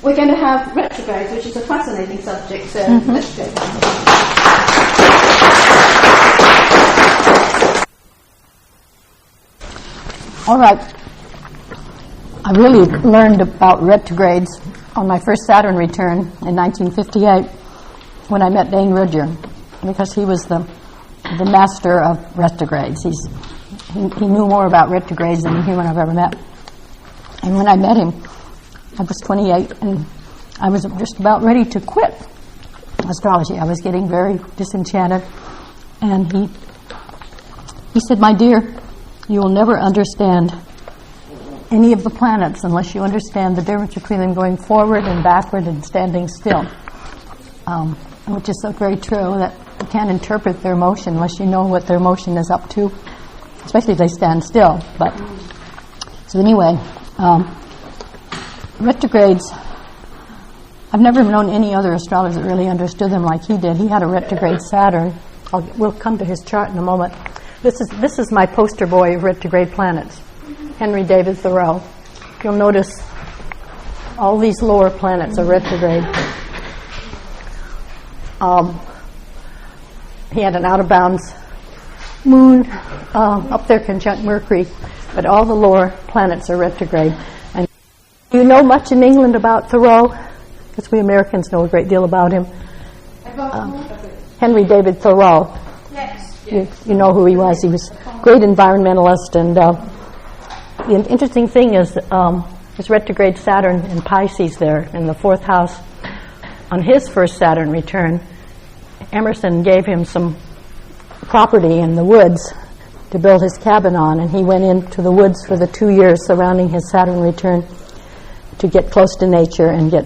we're going to have retrogrades, which is a fascinating subject, so let's go. All right. I really learned about retrogrades on my first Saturn return in 1958 when I met Dane Rudger, because he was the master of retrogrades. He knew more about retrogrades than any human I've ever met. And when I met him, I was 28, and I was just about ready to quit astrology. I was getting very disenchanted. And he said, "My dear, you will never understand any of the planets unless you understand the difference between them going forward and backward and standing still," which is so very true, that you can't interpret their motion unless you know what their motion is up to, especially if they stand still. But so anyway, retrogrades, I've never known any other astrologer that really understood them like he did. He had a retrograde Saturn. We'll come to his chart in a moment. This is my poster boy of retrograde planets, Henry David Thoreau. You'll notice all these lower planets are retrograde. He had an out-of-bounds moon up there conjunct Mercury, but all the lower planets are retrograde. And do you know much in England about Thoreau? Because we Americans know a great deal about him. Henry David Thoreau. Yes. You know who he was. He was a great environmentalist, and the interesting thing is his retrograde Saturn in Pisces there in the 4th house. On his first Saturn return, Emerson gave him some property in the woods to build his cabin on, and he went into the woods for the 2 years surrounding his Saturn return to get close to nature and get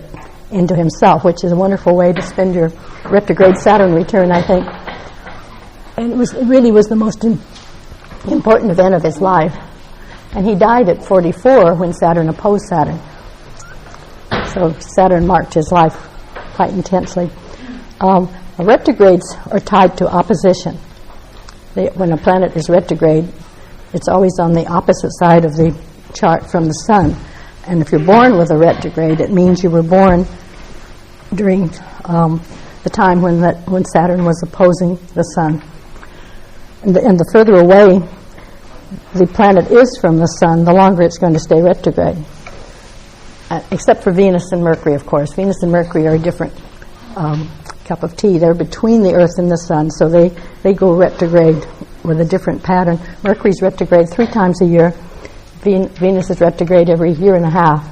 into himself, which is a wonderful way to spend your retrograde Saturn return, I think. And it really was the most important event of his life. And he died at 44 when Saturn opposed Saturn. So Saturn marked his life quite intensely. Retrogrades are tied to opposition. When a planet is retrograde, it's always on the opposite side of the chart from the sun. And if you're born with a retrograde, it means you were born during the time when Saturn was opposing the sun. And the further away the planet is from the sun, the longer it's going to stay retrograde. Except for Venus and Mercury, of course. Venus and Mercury are a different cup of tea. They're between the Earth and the sun, so they go retrograde with a different pattern. Mercury's retrograde 3 times a year. Venus is retrograde every year and a half.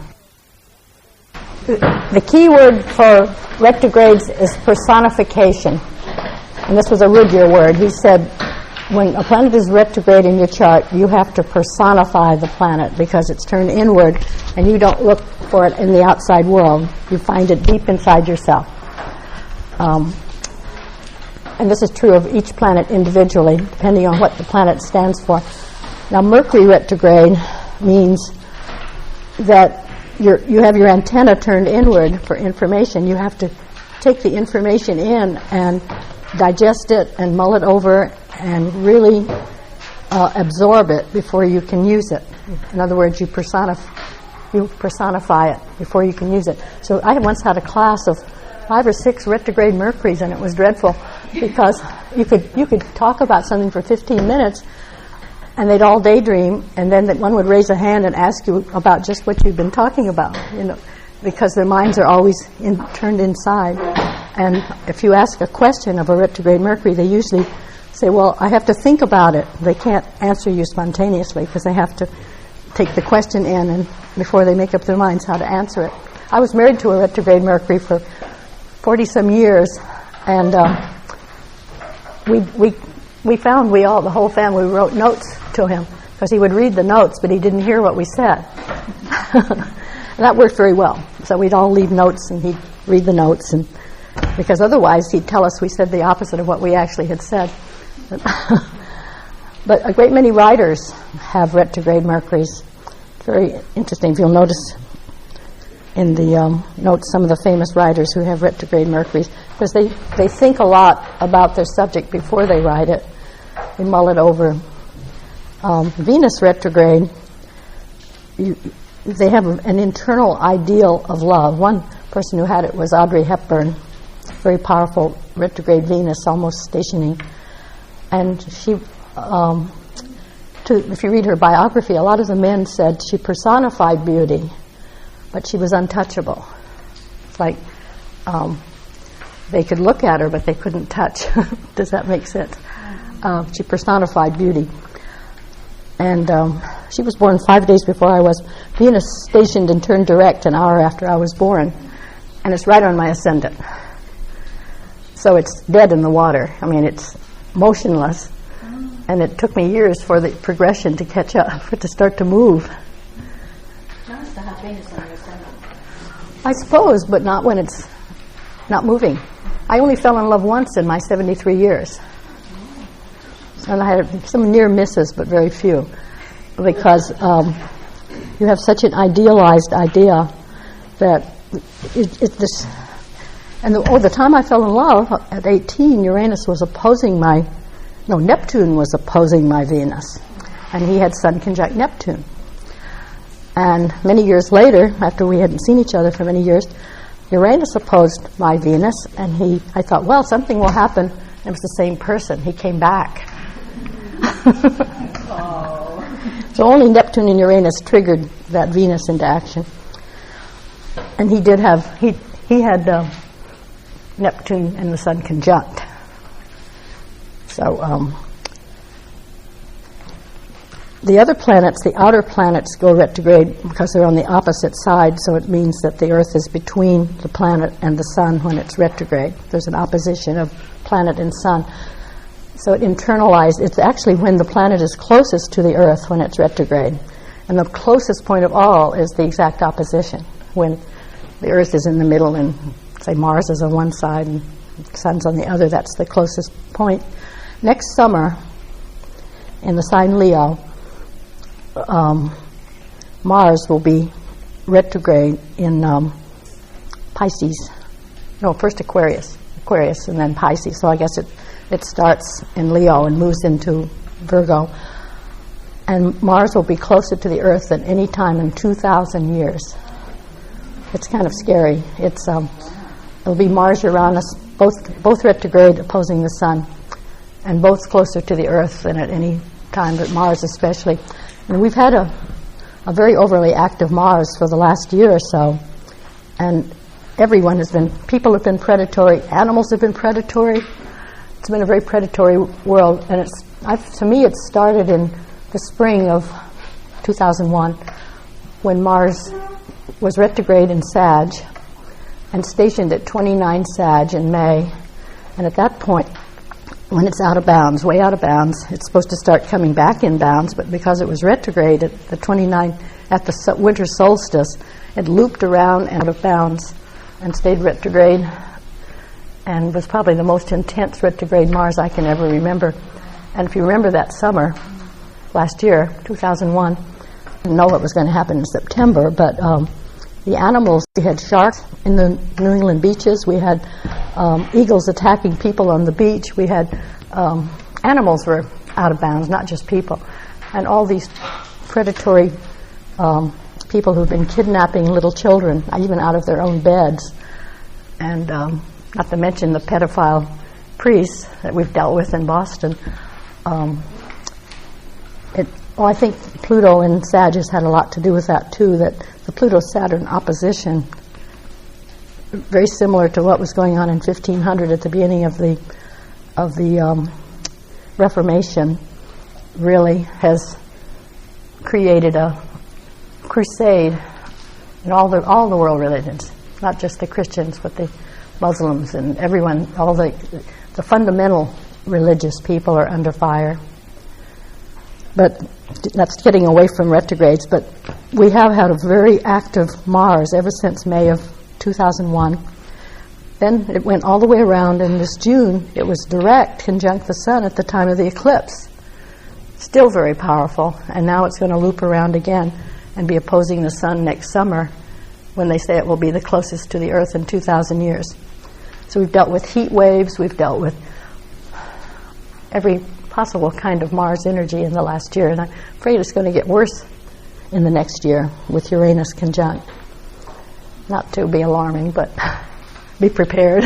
The key word for retrogrades is personification. And this was a Rudger word. He said, when a planet is retrograde in your chart, you have to personify the planet because it's turned inward, and you don't look for it in the outside world. You find it deep inside yourself. And this is true of each planet individually, depending on what the planet stands for. Now, Mercury retrograde means that you have your antenna turned inward for information. You have to take the information in and digest it and mull it over and really absorb it before you can use it. In other words, you personify it before you can use it. So I once had a class of 5 or 6 retrograde Mercuries, and it was dreadful because you could talk about something for 15 minutes and they'd all daydream, and then one would raise a hand and ask you about just what you've been talking about, because their minds are always turned inside. And if you ask a question of a retrograde Mercury, they usually say, well, I have to think about it. They can't answer you spontaneously because they have to take the question in and before they make up their minds how to answer it. I was married to a retrograde Mercury for 40-some years, and we found the whole family wrote notes to him because he would read the notes, but he didn't hear what we said. And that worked very well. So we'd all leave notes, and he'd read the notes, and because otherwise he'd tell us we said the opposite of what we actually had said. But a great many writers have retrograde Mercuries. Very interesting. If you'll notice in the notes some of the famous writers who have retrograde Mercuries, because they think a lot about their subject before they write it. They mull it over. Venus retrograde, they have an internal ideal of love. person who had it was Audrey Hepburn, very powerful retrograde Venus, almost stationing. And she, if you read her biography, a lot of the men said she personified beauty, but she was untouchable. It's like they could look at her, but they couldn't touch. Does that make sense? She personified beauty. And she was born 5 days before I was. Venus stationed and turned direct an hour after I was born, and it's right on my ascendant. So it's dead in the water. I mean, it's motionless, and it took me years for the progression to catch up, for it to start to move. Nice to have Venus on your ascendant. I suppose, but not when it's not moving. I only fell in love once in my 73 years. And I had some near misses, but very few, because you have such an idealized idea that it's this. And the time I fell in love, at 18, Uranus was opposing Neptune was opposing my Venus, and he had Sun conjunct Neptune. And many years later, after we hadn't seen each other for many years, Uranus opposed my Venus, and I thought, well, something will happen. It was the same person. He came back. So only Neptune and Uranus triggered that Venus into action. And he had Neptune and the Sun conjunct. So the other planets, the outer planets, go retrograde because they're on the opposite side, so it means that the Earth is between the planet and the Sun when it's retrograde. There's an opposition of planet and Sun. So it internalized. It's actually when the planet is closest to the Earth when it's retrograde. And the closest point of all is the exact opposition, when the Earth is in the middle and, say, Mars is on one side and the Sun's on the other. That's the closest point. Next summer, in the sign Leo, Mars will be retrograde in Pisces. No, first Aquarius, and then Pisces. So I guess it starts in Leo and moves into Virgo. And Mars will be closer to the Earth than any time in 2,000 years. It's kind of scary. It'll be Mars, Uranus, both retrograde opposing the Sun, and both closer to the Earth than at any time, but Mars especially. And we've had a very overly active Mars for the last year or so, and people have been predatory, animals have been predatory. It's been a very predatory world, and to me it started in the spring of 2001 when Mars was retrograde in Sag and stationed at 29 Sag in May. And at that point, when it's out of bounds, way out of bounds, it's supposed to start coming back in bounds, but because it was retrograde at the 29, at the winter solstice, it looped around and out of bounds and stayed retrograde, and was probably the most intense retrograde Mars I can ever remember. And if you remember that summer, last year, 2001, I didn't know what was going to happen in September, but the animals, we had sharks in the New England beaches, we had eagles attacking people on the beach, we had animals were out of bounds, not just people. And all these predatory people who've been kidnapping little children, even out of their own beds, and not to mention the pedophile priests that we've dealt with in Boston. I think Pluto and Sag has had a lot to do with that too, that the Pluto-Saturn opposition, very similar to what was going on in 1500 at the beginning of the Reformation, really has created a crusade in all the world religions, not just the Christians, but the Muslims and everyone, all the fundamental religious people are under fire. But that's getting away from retrogrades. But we have had a very active Mars ever since May of 2001. Then it went all the way around, and this June it was direct conjunct the Sun at the time of the eclipse. Still very powerful, and now it's going to loop around again and be opposing the Sun next summer, when they say it will be the closest to the Earth in 2,000 years. So we've dealt with heat waves, we've dealt with every possible kind of Mars energy in the last year, and I'm afraid it's going to get worse in the next year with Uranus conjunct. Not to be alarming, but be prepared.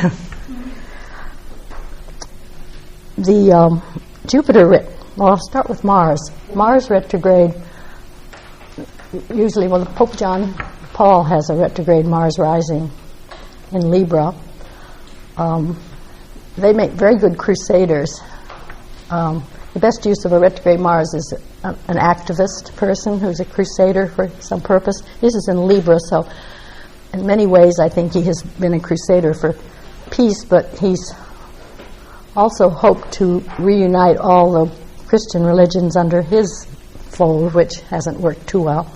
The I'll start with Mars. Mars retrograde, usually, Pope John Paul has a retrograde Mars rising in Libra. They make very good crusaders. The best use of a retrograde Mars is an activist person who's a crusader for some purpose. This is in Libra, so in many ways I think he has been a crusader for peace, but he's also hoped to reunite all the Christian religions under his fold, which hasn't worked too well.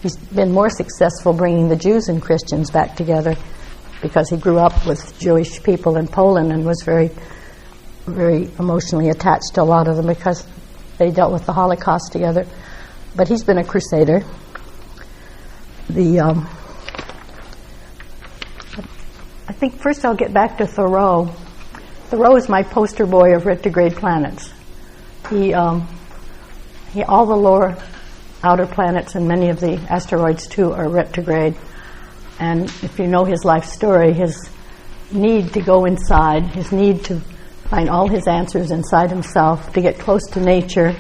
He's been more successful bringing the Jews and Christians back together because he grew up with Jewish people in Poland and was very, very emotionally attached to a lot of them because they dealt with the Holocaust together. But he's been a crusader. I think first I'll get back to Thoreau. Thoreau is my poster boy of retrograde planets. All the lower outer planets and many of the asteroids too are retrograde. And if you know his life story, his need to go inside, his need to find all his answers inside himself, to get close to nature,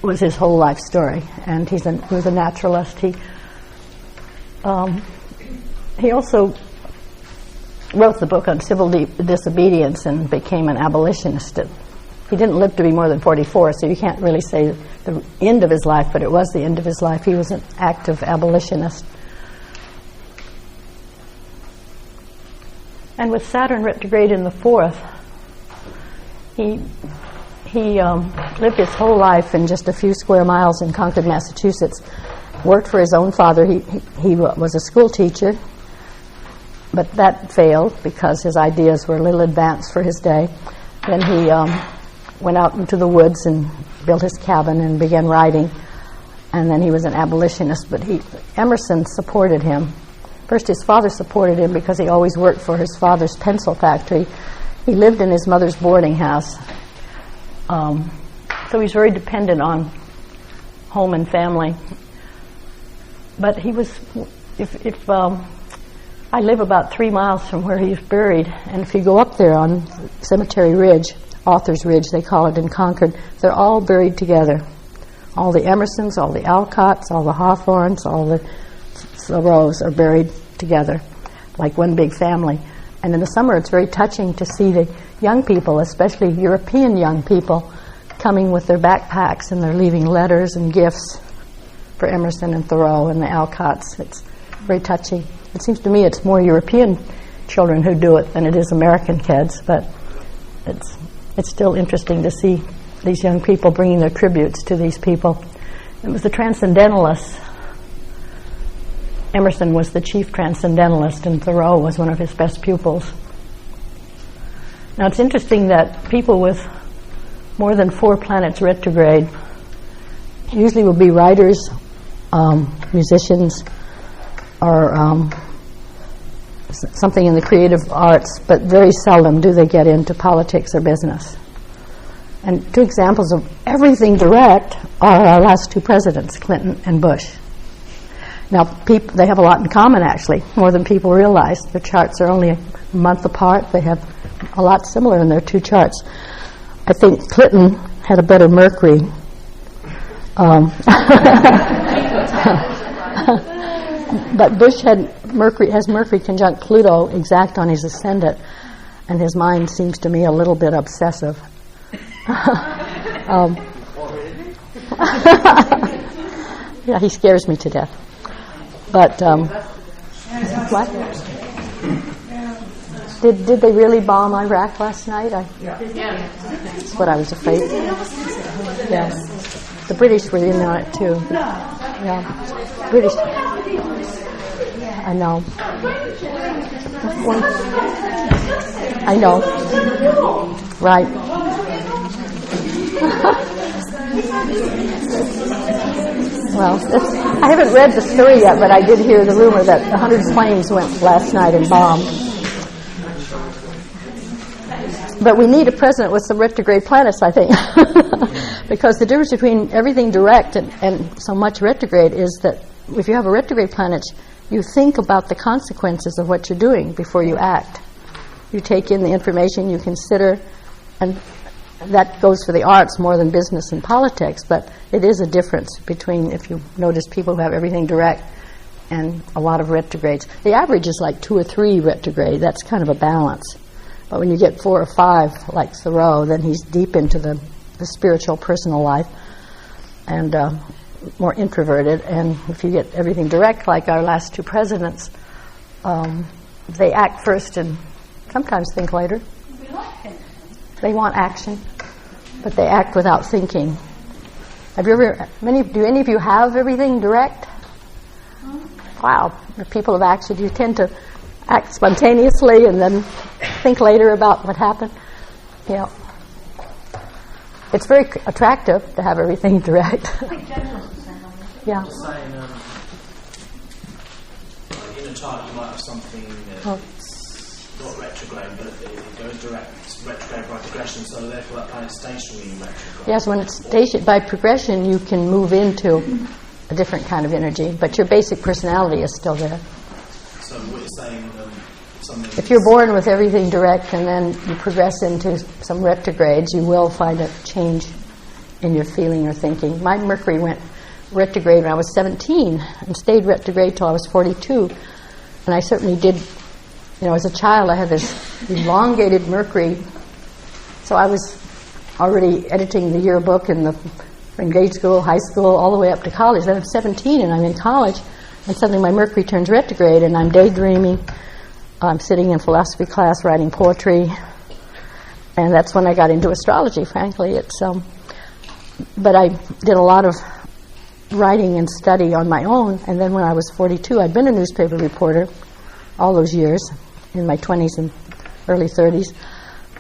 was his whole life story. And he was a naturalist. He also wrote the book on civil disobedience and became an abolitionist. He didn't live to be more than 44, so you can't really say the end of his life, but it was the end of his life. He was an active abolitionist. And with Saturn retrograde in the 4th, he lived his whole life in just a few square miles in Concord, Massachusetts. Worked for his own father. He was a school teacher, but that failed because his ideas were a little advanced for his day. Then he went out into the woods and built his cabin and began writing. And then he was an abolitionist, but Emerson supported him. First, his father supported him because he always worked for his father's pencil factory. He lived in his mother's boarding house. So he's very dependent on home and family. But he was, I live about 3 miles from where he's buried, and if you go up there on Cemetery Ridge, Author's Ridge they call it in Concord, they're all buried together. All the Emersons, all the Alcotts, all the Hawthorns, all the Thoreaus are buried together, like one big family. And in the summer it's very touching to see the young people, especially European young people, coming with their backpacks and they're leaving letters and gifts for Emerson and Thoreau and the Alcotts. It's very touching. It seems to me it's more European children who do it than it is American kids, but it's still interesting to see these young people bringing their tributes to these people. It was the Transcendentalists. Emerson was the chief Transcendentalist, and Thoreau was one of his best pupils. Now it's interesting that people with more than 4 planets retrograde usually will be writers, musicians, or something in the creative arts, but very seldom do they get into politics or business. And 2 examples of everything direct are our last 2 presidents, Clinton and Bush. Now, they have a lot in common, actually, more than people realize. Their charts are only a month apart. They have a lot similar in their 2 charts. I think Clinton had a better Mercury. But Bush has Mercury conjunct Pluto exact on his ascendant, and his mind seems to me a little bit obsessive. Yeah, he scares me to death. But what? Did they really bomb Iraq last night? That's what I was afraid. Yeah, the British were in on it too. Yeah, British. I know. I know. Right. Well, I haven't read the story yet, but I did hear the rumor that 100 planes went last night and bombed. But we need a president with some retrograde planets, I think. Because the difference between everything direct and so much retrograde is that if you have a retrograde planet, you think about the consequences of what you're doing before you act. You take in the information, you consider, and that goes for the arts more than business and politics, but it is a difference between, if you notice, people who have everything direct and a lot of retrogrades. The average is like 2 or 3 retrograde. That's kind of a balance. But when you get 4 or 5, like Thoreau, then he's deep into the spiritual personal life and more introverted. And if you get everything direct, like our last 2 presidents, they act first and sometimes think later. We like him. They want action, but they act without thinking. Have you ever? Do any of you have everything direct? Wow, the people of action, you tend to act spontaneously and then think later about what happened. Yeah, it's very attractive to have everything direct. Yeah. Saying, in a chart you might have something that's not retrograde, but it goes direct. It's retrograde by progression, so therefore that planet's stationary in retrograde. Yes, when it's stationary by progression, you can move into a different kind of energy, but your basic personality is still there. So what you're saying, something... If you're born with everything direct and then you progress into some retrogrades, you will find a change in your feeling or thinking. My Mercury went retrograde when I was 17 and stayed retrograde till I was 42. And I certainly did, as a child I had this elongated Mercury. So I was already editing the yearbook in grade school, high school, all the way up to college. Then I'm 17 and I'm in college, and suddenly my Mercury turns retrograde and I'm daydreaming. I'm sitting in philosophy class writing poetry, and that's when I got into astrology, frankly. But I did a lot of writing and study on my own, and then when I was 42, I'd been a newspaper reporter all those years, in my 20s and early 30s.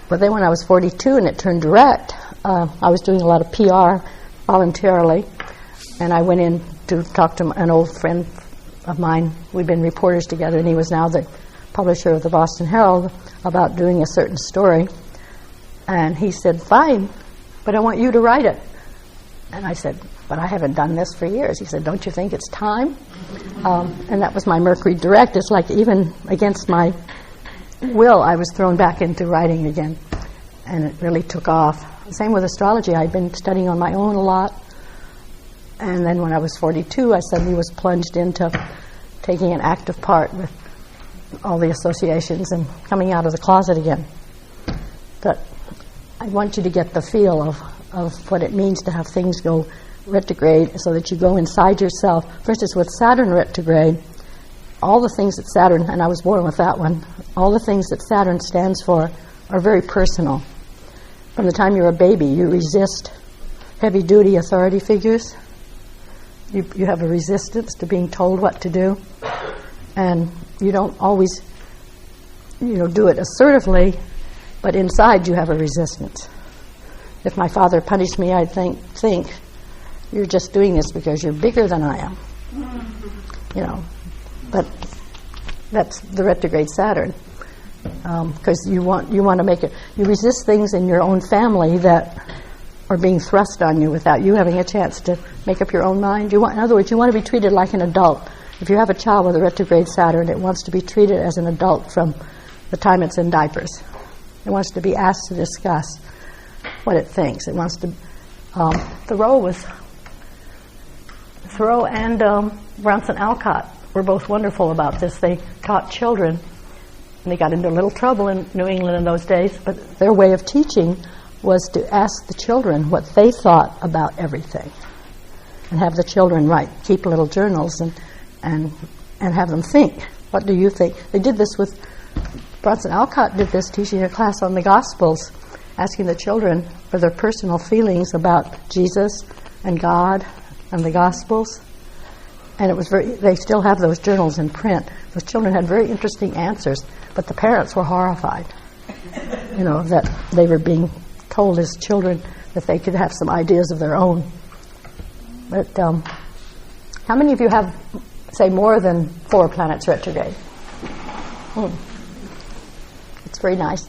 But then when I was 42 and it turned direct, I was doing a lot of PR voluntarily, and I went in to talk to an old friend of mine. We'd been reporters together, and he was now the publisher of the Boston Herald, about doing a certain story. And he said, "Fine, but I want you to write it." And I said, "But I haven't done this for years." He said, "Don't you think it's time?" And that was my Mercury direct. It's like even against my will, I was thrown back into writing again. And it really took off. Same with astrology. I'd been studying on my own a lot. And then when I was 42, I suddenly was plunged into taking an active part with all the associations and coming out of the closet again. But I want you to get the feel of what it means to have things go retrograde, so that you go inside yourself. For instance, with Saturn retrograde, all the things that Saturn, and I was born with that one, all the things that Saturn stands for are very personal. From the time you're a baby, you resist heavy-duty authority figures. You have a resistance to being told what to do, and you don't always, do it assertively, but inside you have a resistance. If my father punished me, I'd think, "You're just doing this because you're bigger than I am." But that's the retrograde Saturn, because you want to make it. You resist things in your own family that are being thrust on you without you having a chance to make up your own mind. In other words, you want to be treated like an adult. If you have a child with a retrograde Saturn, it wants to be treated as an adult from the time it's in diapers. It wants to be asked to discuss what it thinks. It wants to. Thoreau and Bronson Alcott were both wonderful about this. They taught children, and they got into a little trouble in New England in those days, but their way of teaching was to ask the children what they thought about everything, and have the children keep little journals and have them think. What do you think? They did this with, Bronson Alcott did this teaching a class on the Gospels, asking the children for their personal feelings about Jesus and God and the Gospels. And it was they still have those journals in print. Those children had very interesting answers, but the parents were horrified, that they were being told as children that they could have some ideas of their own. But how many of you have, say, more than 4 planets retrograde? It's very nice.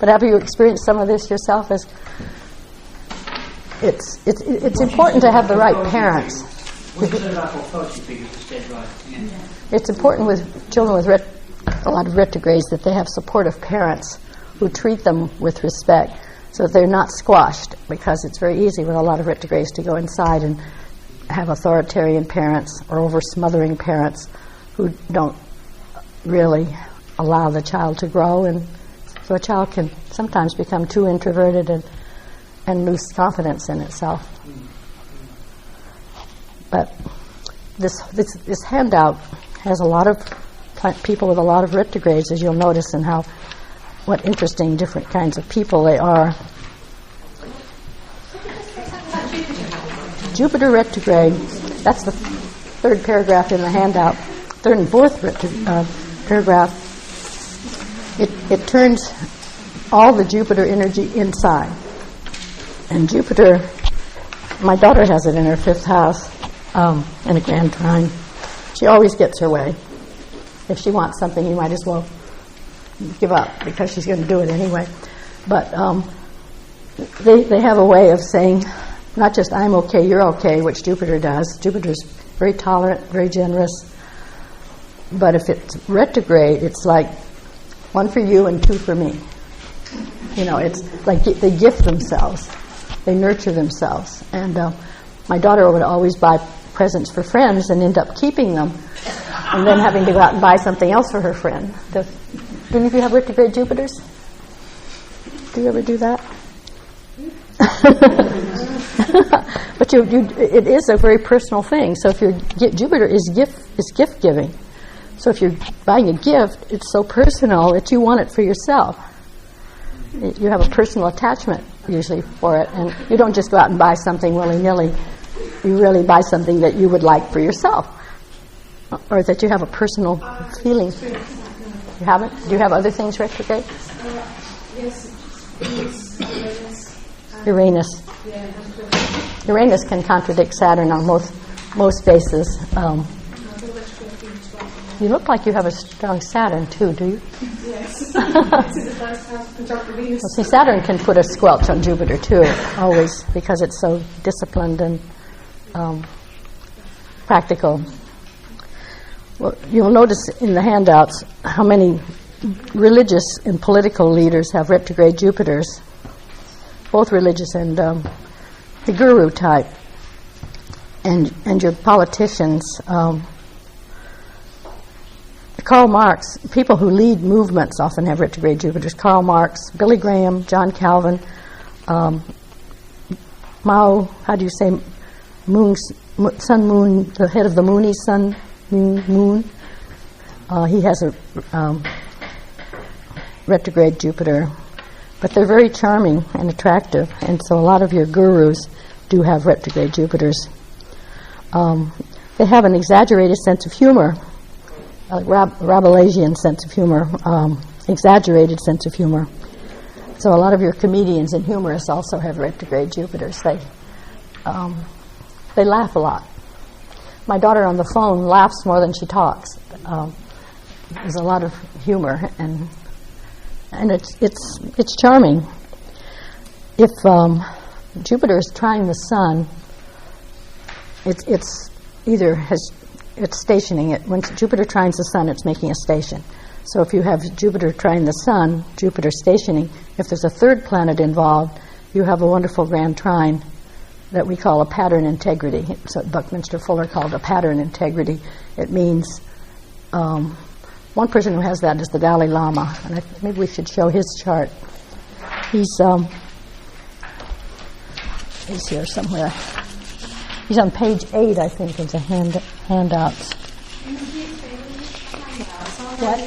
But have you experienced some of this yourself? It's important to have the right parents. What you said about authority figures is dead right. Yeah. It's important with children with a lot of retrogrades that they have supportive parents who treat them with respect so that they're not squashed, because it's very easy with a lot of retrogrades to go inside and have authoritarian parents or over-smothering parents who don't really allow the child to grow, and so a child can sometimes become too introverted and lose confidence in itself. But this handout has a lot of people with a lot of retrogrades, as you'll notice, and what interesting different kinds of people they are. Jupiter retrograde, that's the third paragraph in the handout, third and fourth paragraph. It turns all the Jupiter energy inside. And Jupiter, my daughter has it in her fifth house, in a grand trine. She always gets her way. If she wants something, you might as well give up, because she's going to do it anyway. But they have a way of saying, not just I'm okay, you're okay, which Jupiter does. Jupiter's very tolerant, very generous. But if it's retrograde, it's like one for you and two for me. You know, it's like they gift themselves. They nurture themselves. And my daughter would always buy presents for friends and end up keeping them and then having to go out and buy something else for her friend. Do any of you have retrograde Jupiters? Do you ever do that? But it is a very personal thing. So if Jupiter is gift giving. So if you're buying a gift, it's so personal that you want it for yourself. You have a personal attachment usually for it, and you don't just go out and buy something willy-nilly. You really buy something that you would like for yourself, or that you have a personal feeling. You haven't? Do you have other things retrograde? Yes. Uranus. Uranus can contradict Saturn on most bases. You look like you have a strong Saturn too, do you? Yes. Well, see, Saturn can put a squelch on Jupiter too, always, because it's so disciplined and practical. Well, you'll notice in the handouts how many religious and political leaders have retrograde Jupiters, both religious and the guru type, and your politicians. Karl Marx, people who lead movements often have retrograde Jupiters. Karl Marx, Billy Graham, John Calvin, Mao, how do you say, Sun Moon, the head of the Mooney, Sun Moon. He has a retrograde Jupiter. But they're very charming and attractive, and so a lot of your gurus do have retrograde Jupiters. They have an exaggerated sense of humor, a Rabelaisian sense of humor, exaggerated sense of humor. So a lot of your comedians and humorists also have retrograde Jupiters. They laugh a lot. My daughter on the phone laughs more than she talks. There's a lot of humor, and it's charming. If Jupiter is trying the Sun, it's stationing it. When Jupiter trines the Sun, it's making a station. So if you have Jupiter trine the Sun, Jupiter stationing, if there's a third planet involved, you have a wonderful grand trine that we call a pattern integrity. So Buckminster Fuller called a pattern integrity. It means one person who has that is the Dalai Lama, and maybe we should show his chart. He's here somewhere. He's on page 8, I think, in the handouts. What?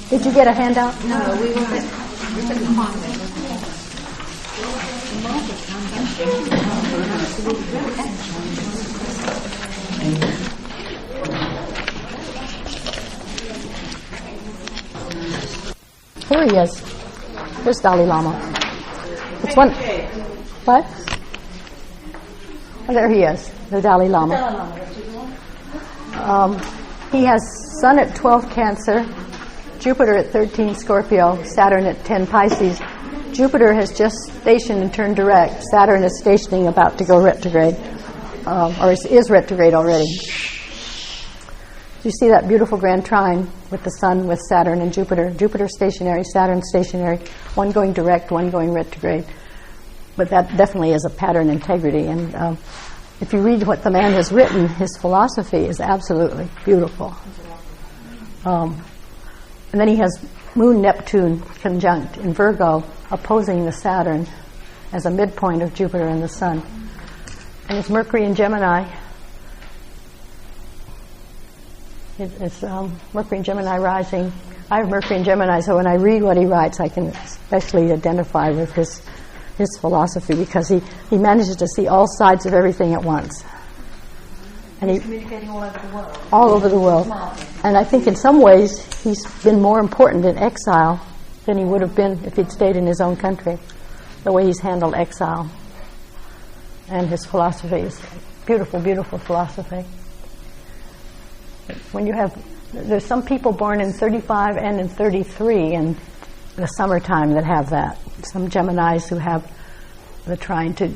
Did you get a handout? No, we couldn't find it. Here he is. Here's Dalai Lama. It's one. What? Oh, there he is, the Dalai Lama. He has Sun at 12 Cancer, Jupiter at 13 Scorpio, Saturn at 10 Pisces. Jupiter has just stationed and turned direct. Saturn is stationing, about to go retrograde. or is retrograde already. You see that beautiful grand trine with the Sun, with Saturn and Jupiter. Jupiter stationary, Saturn stationary, one going direct, one going retrograde. But that definitely is a pattern integrity. And if you read what the man has written, his philosophy is absolutely beautiful. And then he has Moon Neptune conjunct in Virgo, opposing the Saturn as a midpoint of Jupiter and the Sun. And it's Mercury in Gemini. It's Mercury in Gemini rising. I have Mercury in Gemini, so when I read what he writes, I can especially identify with his philosophy, because he manages to see all sides of everything at once. And he's communicating all over the world. All over the world. And I think in some ways he's been more important in exile than he would have been if he'd stayed in his own country, the way he's handled exile. And his philosophy is beautiful, beautiful philosophy. When you have, there's some people born in 35 and in 33 in the summertime that have that. Some Geminis who have the trine to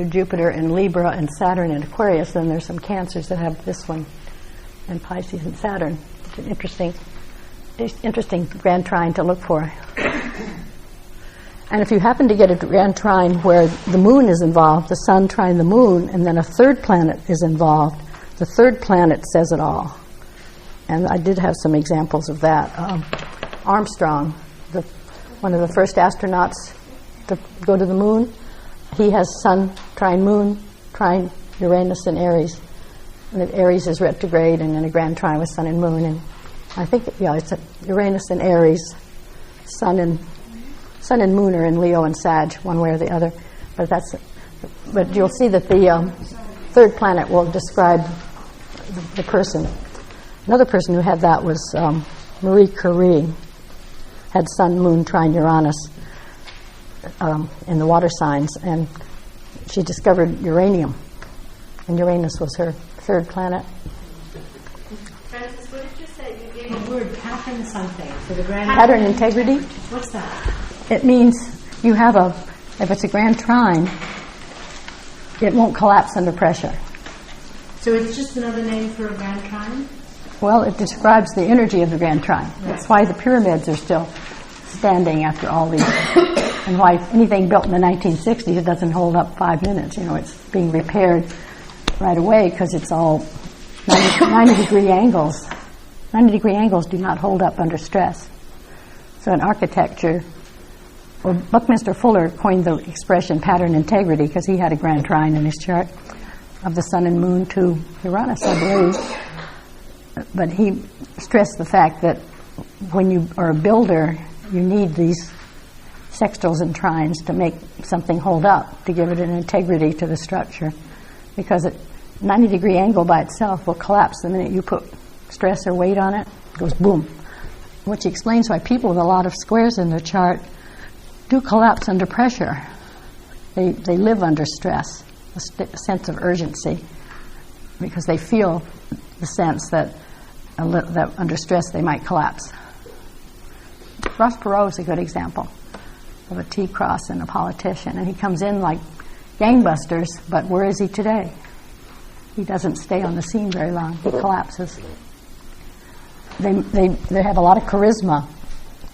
Jupiter and Libra and Saturn and Aquarius. Then there's some Cancers that have this one, and Pisces and Saturn. It's an interesting grand trine to look for. And if you happen to get a grand trine where the moon is involved, the Sun trine the moon, and then a third planet is involved, the third planet says it all. And I did have some examples of that. Armstrong, one of the first astronauts to go to the moon, he has Sun trine moon, trine Uranus and Aries. And Aries is retrograde and in a grand trine with Sun and moon. And I think, it's Uranus and Aries, Sun and moon are in Leo and Sag, one way or the other. But you'll see that the third planet will describe the person. Another person who had that was Marie Curie, had Sun, Moon, trine Uranus in the water signs, and she discovered uranium, and Uranus was her third planet. Francis, what did you say? You gave a word, pattern something, for the grand... Pattern integrity? What's that? It means you have if it's a grand trine, it won't collapse under pressure. So it's just another name for a grand trine? Well, it describes the energy of the grand trine. Right. That's why the pyramids are still standing after all these, and why anything built in the 1960s, it doesn't hold up 5 minutes. It's being repaired right away because it's all 90-degree angles. 90-degree angles do not hold up under stress. So in architecture, Buckminster Fuller coined the expression pattern integrity because he had a grand trine in his chart of the Sun and Moon to Uranus, I believe. But he stressed the fact that when you are a builder, you need these sextiles and trines to make something hold up, to give it an integrity to the structure. Because a 90-degree angle by itself will collapse the minute you put stress or weight on it. It goes boom. Which explains why people with a lot of squares in their chart do collapse under pressure. They live under stress, a sense of urgency, because they feel the sense that under stress they might collapse. Ross Perot is a good example of a T-cross and a politician, and he comes in like gangbusters, but where is he today? He doesn't stay on the scene very long. He collapses. They have a lot of charisma,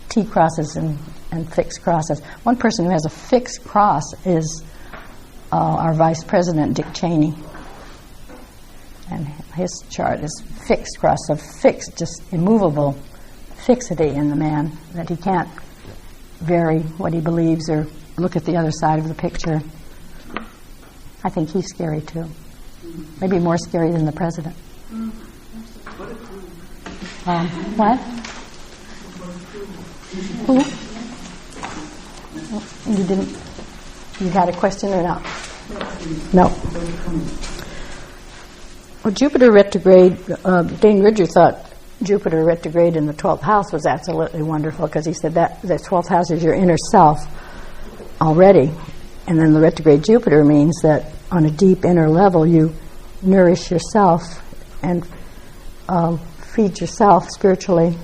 T-crosses and fixed crosses. One person who has a fixed cross is our Vice President, Dick Cheney. And his chart is fixed cross, of fixed, just immovable fixity in the man, that he can't vary what he believes or look at the other side of the picture. I think he's scary too. Maybe more scary than the president. What? Who? You didn't? You had a question or not? No. Well, Jupiter retrograde, Dane Ridger thought Jupiter retrograde in the 12th house was absolutely wonderful, because he said that the 12th house is your inner self already. And then the retrograde Jupiter means that on a deep inner level you nourish yourself and feed yourself spiritually.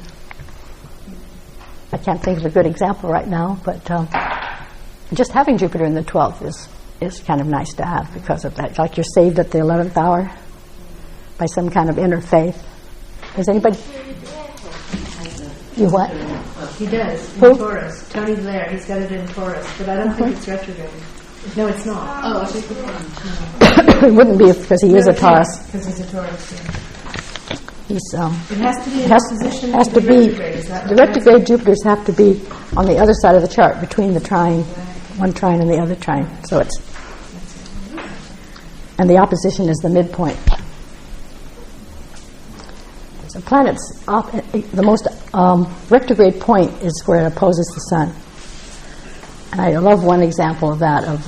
I can't think of a good example right now, but just having Jupiter in the 12th is kind of nice to have because of that. Like you're saved at the 11th hour by some kind of inner faith. Does anybody? You what? He does, in Who? Taurus. Tony Blair, he's got it in Taurus, but I don't think it's retrograde. No, it's not. Oh, I think it's It wouldn't be because he is a Taurus. because he's a Taurus. Yeah. He's It has to be in has opposition has to to the be retrograde. Is that the what retrograde Jupiters have to be on the other side of the chart between the trine, one trine and the other trine. So it's and the opposition is the midpoint. The planet's the most retrograde point is where it opposes the sun. And I love one example of that of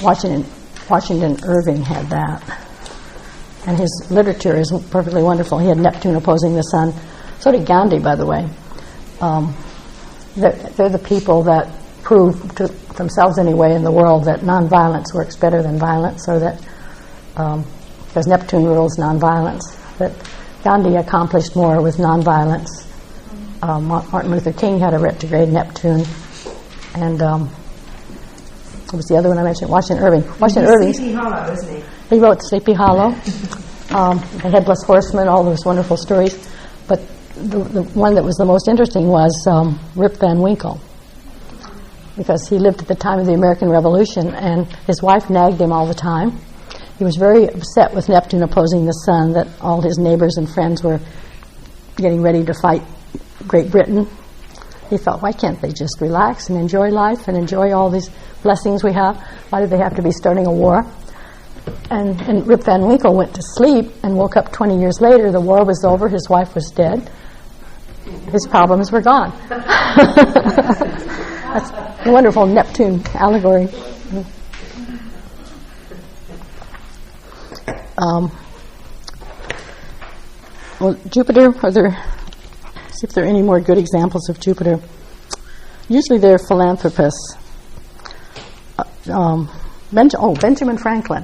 Washington Irving had that. And his literature is perfectly wonderful. He had Neptune opposing the sun. So did Gandhi, by the way. They're the people that prove to themselves anyway in the world that nonviolence works better than violence, or that because Neptune rules nonviolence, that Gandhi accomplished more with nonviolence. Martin Luther King had a retrograde Neptune, and what was the other one I mentioned? Washington Irving. Washington Irving. Sleepy Hollow, isn't he? He wrote Sleepy Hollow, The Headless Horseman, all those wonderful stories. But the one that was the most interesting was Rip Van Winkle, because he lived at the time of the American Revolution, and his wife nagged him all the time. He was very upset with Neptune opposing the sun, that all his neighbors and friends were getting ready to fight Great Britain. He thought, why can't they just relax and enjoy life and enjoy all these blessings we have? Why do they have to be starting a war? And Rip Van Winkle went to sleep and woke up 20 years later. The war was over. His wife was dead. His problems were gone. That's a wonderful Neptune allegory. Well, Jupiter, see if there are any more good examples of Jupiter. Usually they're philanthropists. Benjamin Franklin.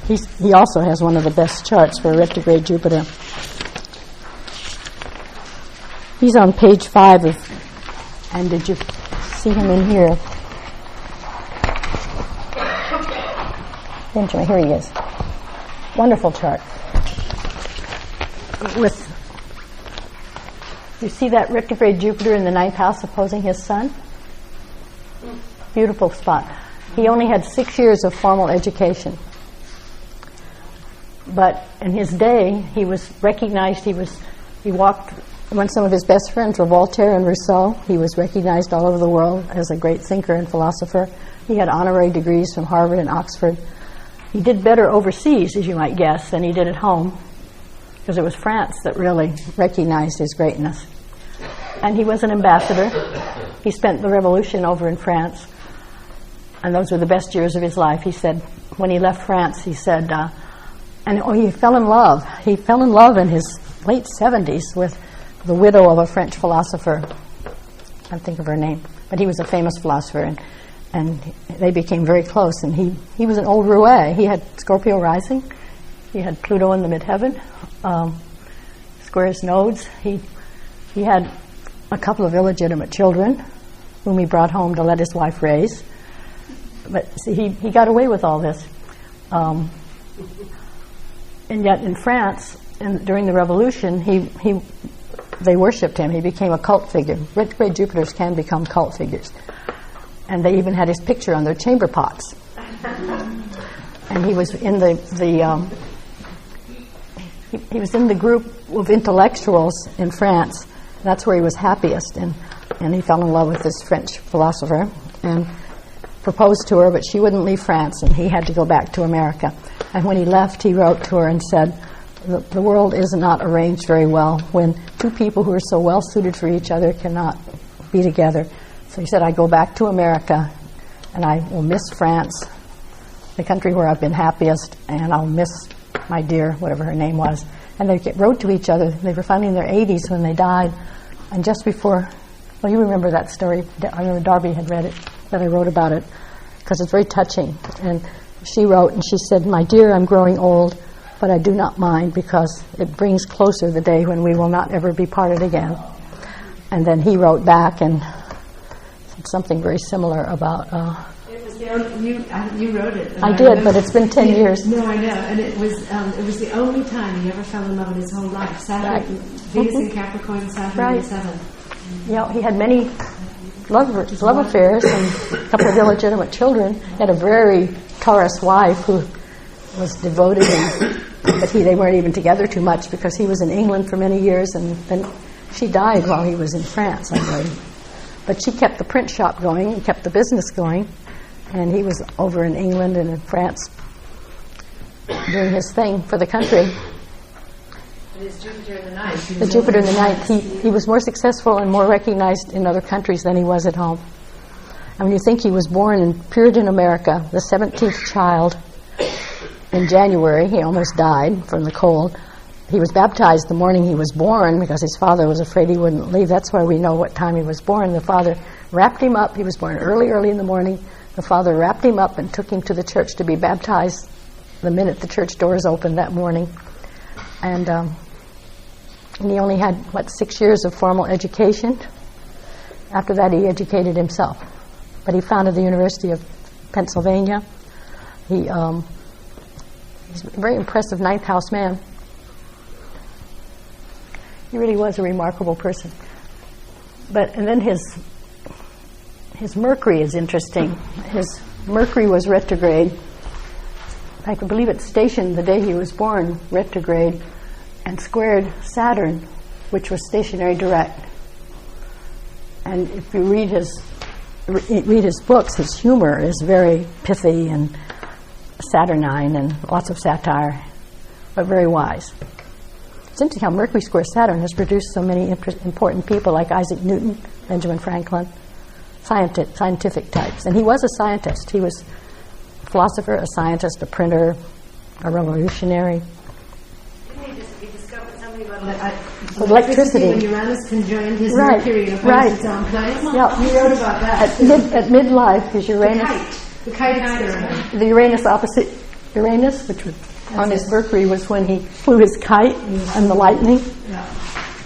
He also has one of the best charts for retrograde Jupiter. He's on page 5 of, and did you see him in here? Benjamin, here he is. Wonderful chart. You see that retrograde Jupiter in the 9th house opposing his sun? Beautiful spot. He only had 6 years of formal education. But in his day, he was recognized, he walked among some of his best friends were Voltaire and Rousseau. He was recognized all over the world as a great thinker and philosopher. He had honorary degrees from Harvard and Oxford. He did better overseas, as you might guess, than he did at home, because it was France that really recognized his greatness. And he was an ambassador. He spent the revolution over in France, and those were the best years of his life. He said, when he left France, he said, he fell in love. He fell in love in his late 70s with the widow of a French philosopher. I can't think of her name, but he was a famous philosopher, and they became very close. And he was an old roue. He had Scorpio rising. He had Pluto in the midheaven, squares nodes. He had a couple of illegitimate children whom he brought home to let his wife raise. But see, he got away with all this. And yet in France, during the revolution, they worshipped him. He became a cult figure. Retrograde Jupiters can become cult figures. And they even had his picture on their chamber pots. And he was in he was in the group of intellectuals in France. That's where he was happiest. And he fell in love with this French philosopher and proposed to her, but she wouldn't leave France, and he had to go back to America. And when he left, he wrote to her and said, the world is not arranged very well when two people who are so well suited for each other cannot be together. So he said, I go back to America, and I will miss France, the country where I've been happiest, and I'll miss my dear, whatever her name was. And they wrote to each other. They were finally in their 80s when they died. And just before, well, you remember that story. I remember Darby had read it, that I wrote about it, because it's very touching. And she wrote, and she said, my dear, I'm growing old, but I do not mind, because it brings closer the day when we will not ever be parted again. And then he wrote back and said something very similar about... It was the only, you wrote it. And I did, remember- but it's been 10 years. No, I know, and it was the only time he ever fell in love in his whole life. Saturn, Right. Venus in Capricorn, Saturn Right. in the 7th. Yeah, he had many love affairs and a couple of illegitimate children. He had a very Taurus wife who was devoted, but they weren't even together too much because he was in England for many years, and then she died while he was in France, I believe. But she kept the print shop going and kept the business going, and he was over in England and in France doing his thing for the country. It is Jupiter in the ninth. The Jupiter in the ninth, he was more successful and more recognized in other countries than he was at home. I mean, you think he was born in Puritan America, the 17th child. In January, he almost died from the cold. He was baptized the morning he was born because his father was afraid he wouldn't leave. That's why we know what time he was born. The father wrapped him up. He was born early in the morning. The father wrapped him up and took him to the church to be baptized the minute the church doors opened that morning. And he only had, 6 years of formal education. After that, he educated himself. But he founded the University of Pennsylvania. He's a very impressive ninth house man. He really was a remarkable person. And then his Mercury is interesting. His Mercury was retrograde. I believe it's stationed the day he was born, retrograde, and squared Saturn, which was stationary direct. And if you read his books, his humor is very pithy and saturnine and lots of satire, but very wise. It's interesting how Mercury square Saturn has produced so many important people like Isaac Newton, Benjamin Franklin, scientific types. And he was a scientist. He was a philosopher, a scientist, a printer, a revolutionary. Didn't he discover something about electricity? When Uranus conjoined his Right, Mercury and right. opposed its own place? Yeah. He wrote about that. At midlife, his Uranus, The kite experiment. the Uranus opposite Uranus, which was on his Mercury, was when he flew his kite and the lightning, Yeah.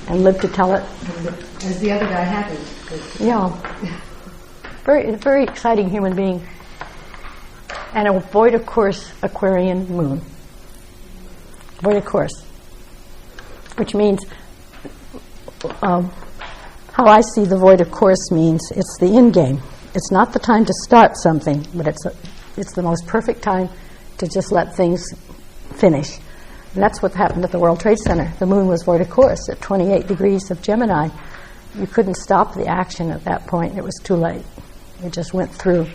and lived to tell it. As the other guy happened. Yeah. Very exciting human being. And a void of course Aquarian moon. Void of course. Which means, how I see the void of course means it's the end game. It's not the time to start something, but it's the most perfect time to just let things finish. And that's what happened at the World Trade Center. The moon was void of course at 28 degrees of Gemini. You couldn't stop the action at that point. It was too late. It just went through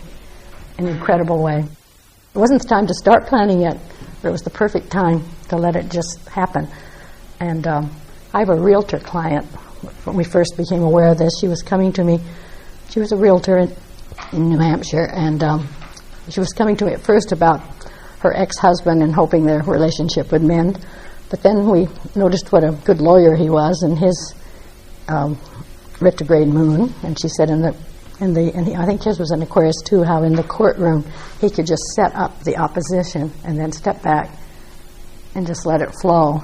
in an incredible way. It wasn't the time to start planning yet, but it was the perfect time to let it just happen. And I have a realtor client. When we first became aware of this, she was coming to me. She was a realtor in New Hampshire, and she was coming to me at first about her ex-husband and hoping their relationship would mend. But then we noticed what a good lawyer he was and his retrograde moon. And she said I think his was an Aquarius too, how in the courtroom he could just set up the opposition and then step back and just let it flow.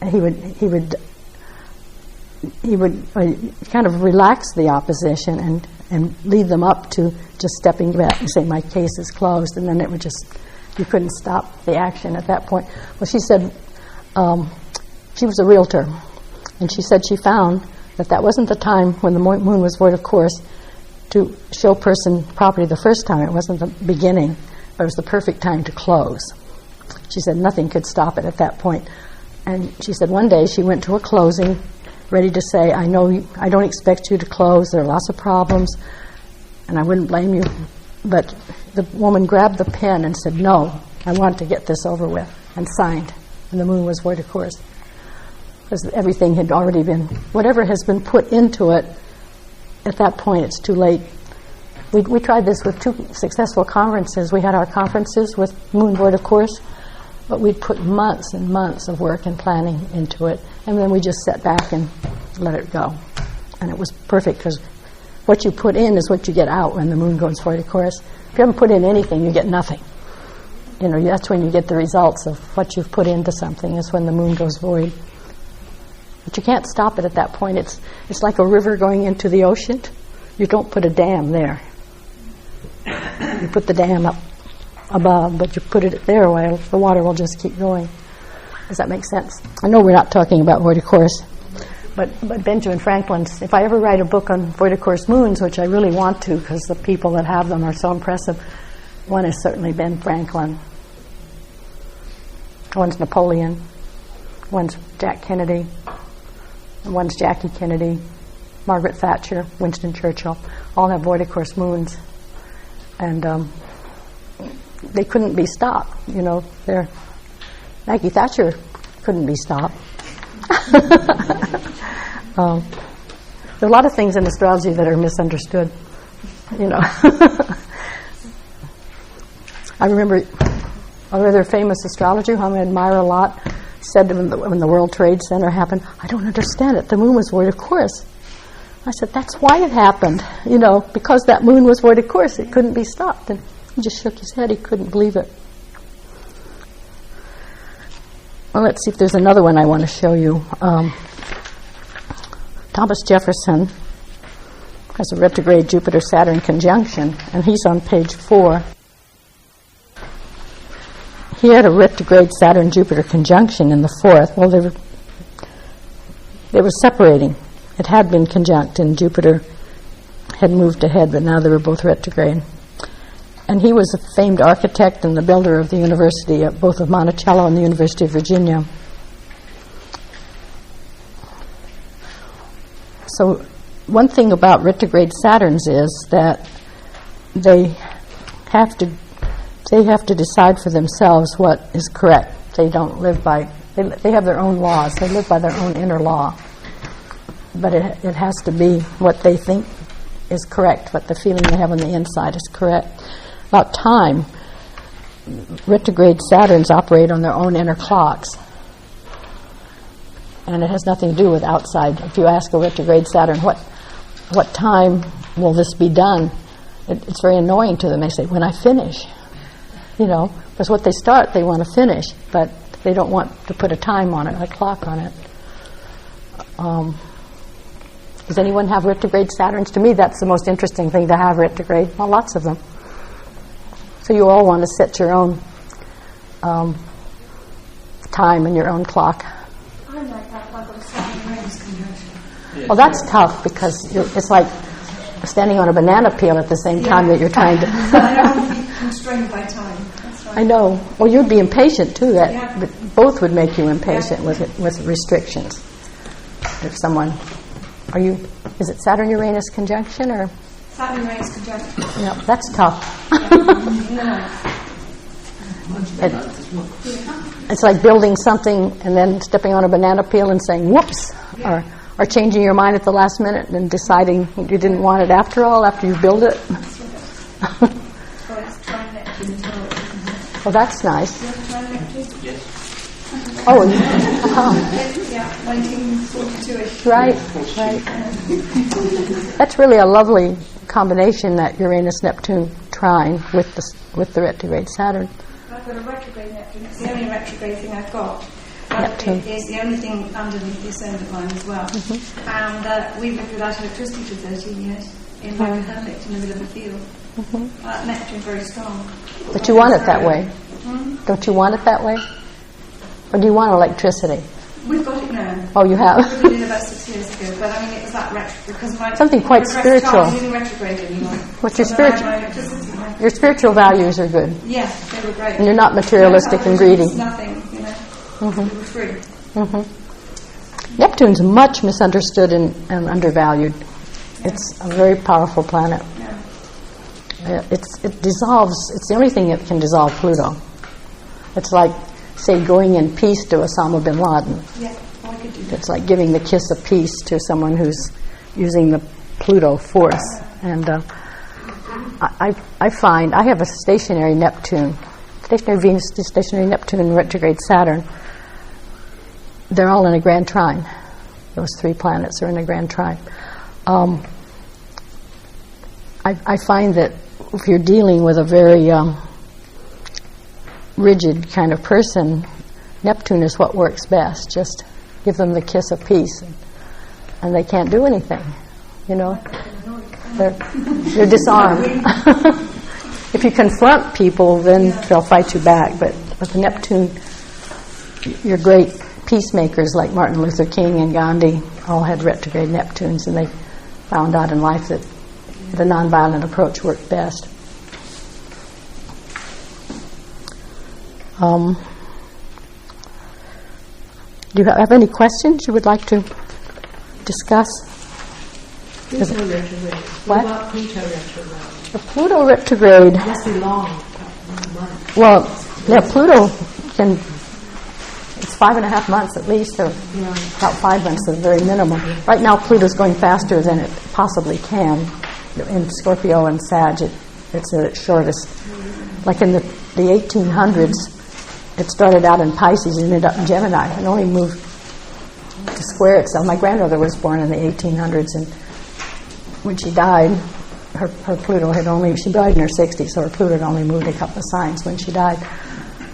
And he would kind of relax the opposition and lead them up to just stepping back and saying, my case is closed, and then it would just, you couldn't stop the action at that point. Well, she said she was a realtor, and she said she found that wasn't the time when the moon was void of course to show person property the first time. It wasn't the beginning, but it was the perfect time to close. She said nothing could stop it at that point. And she said one day she went to a closing ready to say, I don't expect you to close, there are lots of problems, and I wouldn't blame you. But the woman grabbed the pen and said, no, I want to get this over with, and signed. And the moon was void of course. Because everything had already been, whatever has been put into it, at that point it's too late. We tried this with 2 successful conferences. We had our conferences with moon void of course, but we'd put months and months of work and planning into it, and then we just sat back and let it go. And it was perfect, because what you put in is what you get out when the moon goes void of course. If you haven't put in anything, you get nothing. That's when you get the results of what you've put into something, is when the moon goes void. But you can't stop it at that point. It's like a river going into the ocean. You don't put a dam there. You put the dam up above, but you put it there, while the water will just keep going. Does that make sense? I know we're not talking about void of course, but Benjamin Franklin's, if I ever write a book on void of course moons, which I really want to because the people that have them are so impressive, one is certainly Ben Franklin, one's Napoleon, one's Jack Kennedy, and one's Jackie Kennedy, Margaret Thatcher, Winston Churchill, all have void of course moons. And they couldn't be stopped, you know. Maggie Thatcher couldn't be stopped. There are a lot of things in astrology that are misunderstood, you know. I remember a rather famous astrologer whom I admire a lot said when the World Trade Center happened, "I don't understand it. The moon was void of course." I said, "That's why it happened, you know, because that moon was void of course. It couldn't be stopped." And he just shook his head. He couldn't believe it. Well, let's see if there's another one I want to show you. Thomas Jefferson has a retrograde Jupiter-Saturn conjunction, and he's on page 4. He had a retrograde Saturn-Jupiter conjunction in the 4th. Well, they were separating. It had been conjunct, and Jupiter had moved ahead, but now they were both retrograde. And he was a famed architect and the builder of the university, both of Monticello and the University of Virginia. So one thing about retrograde Saturns is that they have to decide for themselves what is correct. They don't live by, they have their own laws. They live by their own inner law. But it has to be what they think is correct, what the feeling they have on the inside is correct. About time, retrograde Saturns operate on their own inner clocks. And it has nothing to do with outside. If you ask a retrograde Saturn, what time will this be done? It's very annoying to them. They say, when I finish. You know, because what they start, they want to finish, but they don't want to put a time on it, a clock on it. Does anyone have retrograde Saturns? To me, that's the most interesting thing to have retrograde. Well, lots of them. So you all want to set your own time and your own clock. I like that. I've got a Saturn Uranus conjunction. Well, that's tough because it's like standing on a banana peel at the same time that you're trying to... I don't want to be constrained by time. That's right. I know. Well, you'd be impatient too. That Yeah. both would make you impatient with restrictions. If someone... Is it Saturn-Uranus conjunction or... Saturn Uranus conjunction. Yeah, that's tough. It's like building something and then stepping on a banana peel and saying, whoops, or changing your mind at the last minute and deciding you didn't want it after all, after you build it. Well, that's nice. Oh, Yeah, 1942-ish. right. That's really a lovely combination, that Uranus-Neptune trine with the retrograde Saturn. I've got a retrograde Neptune. It's the only retrograde thing I've got. Neptune. It is the only thing underneath the ascendant line as well. Mm-hmm. And we've lived without electricity for 13 years in like a hermit in the middle of a field. Mm-hmm. Neptune very strong. But you want it that way. Don't you want it that way? Or do you want electricity? We've got it now. Oh, you have? We did it about 6 years ago, but I mean it was that retrograde because my Something quite spiritual. isn't retrograde anymore. What's your So then I spiritual? had my electricity now. Your spiritual values are good, Yeah, they were great. and you're not materialistic and greedy. It's nothing, you know. We were free. Neptune's much misunderstood and undervalued. It's a very powerful planet. Yeah. It dissolves. It's the only thing that can dissolve Pluto. It's like, say, going in peace to Osama bin Laden. Yeah, I could do that. It's like giving the kiss of peace to someone who's using the Pluto force. And I find I have a stationary Neptune, stationary Venus, stationary Neptune, and retrograde Saturn. They're all in a grand trine. Those 3 planets are in a grand trine. I find that if you're dealing with a very rigid kind of person, Neptune is what works best. Just give them the kiss of peace, and they can't do anything. You know, they're disarmed. if you confront people, then they'll fight you back. But with the Neptune, your great peacemakers like Martin Luther King and Gandhi all had retrograde Neptunes, and they found out in life that the nonviolent approach worked best. Do you have any questions you would like to discuss? Pluto retrograde. What about Pluto retrograde? The Pluto retrograde. It must be long. Well, yeah, Pluto can. It's 5.5 months at least, or about 5 months at the very minimum. Right now, Pluto's going faster than it possibly can. In Scorpio and Sag, it's at its shortest. Like in the 1800s, it started out in Pisces and ended up in Gemini and only moved to square itself. My grandmother was born in the 1800s, and when she died, her Pluto had only, she died in her 60s, so her Pluto had only moved a couple of signs when she died.